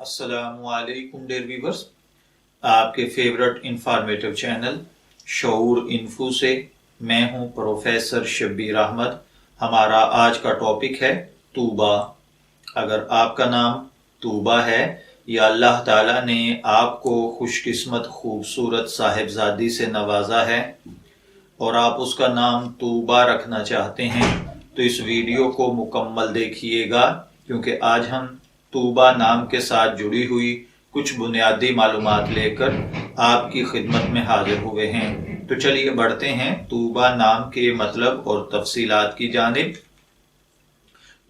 अस्सलामु अलैकुम dear viewers, आपके फेवरेट इंफॉर्मेटिव चैनल शऊर इन्फो से मैं हूं प्रोफेसर शब्बीर अहमद। हमारा आज का टॉपिक है तूबा। अगर आपका नाम तूबा है या अल्लाह ताला ने आपको खुशकिस्मत खूबसूरत साहिबजादी से नवाजा है और आप उसका नाम तूबा रखना चाहते हैं तो इस वीडियो को मुकम्मल देखिएगा, क्योंकि आज हम तूबा नाम के साथ जुड़ी हुई कुछ बुनियादी मालूमात लेकर आपकी खिदमत में हाजिर हुए हैं। तो चलिए बढ़ते हैं तूबा नाम के मतलब और तफसीलात की जानिब।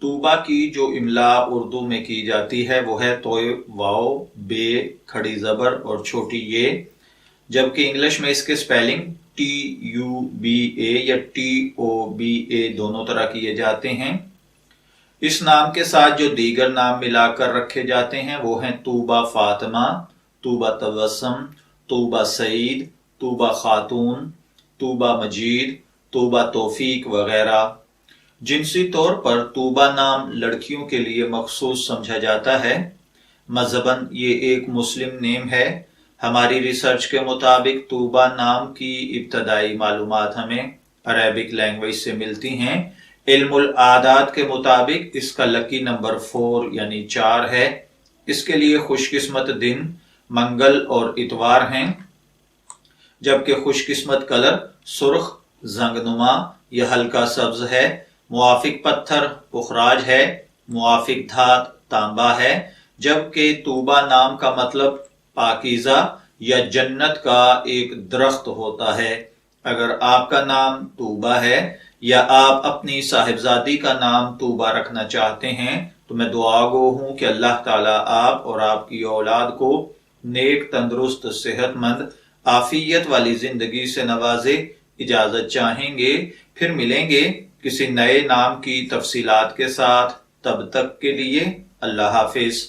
तूबा की जो इमला उर्दू में की जाती है वो है तोय वाओ बे खड़ी जबर और छोटी ये, जबकि इंग्लिश में इसके स्पेलिंग TUBA या TOBA दोनों तरह किए जाते हैं। इस नाम के साथ जो दीगर नाम मिलाकर रखे जाते हैं वो हैं तूबा फातिमा, तूबा तबस्सुम, तूबा सईद, तूबा खातून, तूबा मजीद, तूबा तौफीक वगैरह। जिनसी तौर पर तूबा नाम लड़कियों के लिए मखसूस समझा जाता है। मजहबन ये एक मुस्लिम नेम है। हमारी रिसर्च के मुताबिक तूबा नाम की इब्तदाई मालूमात हमें अरेबिक लैंग्वेज से मिलती हैं। इल्मुल आदात के मुताबिक इसका लकी नंबर 4 यानी 4 है। इसके लिए खुशकिस्मत दिन मंगल और इतवार हैं, जबकि खुशकिस्मत कलर सुर्ख, जंगनुमा या हल्का सब्ज है। मुआफिक पत्थर पुखराज है। मुआफिक धात तांबा है। जबकि तूबा नाम का मतलब पाकीज़ा या जन्नत का एक दरख्त होता है। अगर आपका नाम तूबा है या आप अपनी साहिबजादी का नाम तूबा रखना चाहते हैं तो मैं दुआगो हूं कि अल्लाह ताला आप और आपकी औलाद को नेक, तंदुरुस्त, सेहतमंद, आफियत वाली जिंदगी से नवाजे। इजाजत चाहेंगे, फिर मिलेंगे किसी नए नाम की तफसीलात के साथ। तब तक के लिए अल्लाह हाफिज।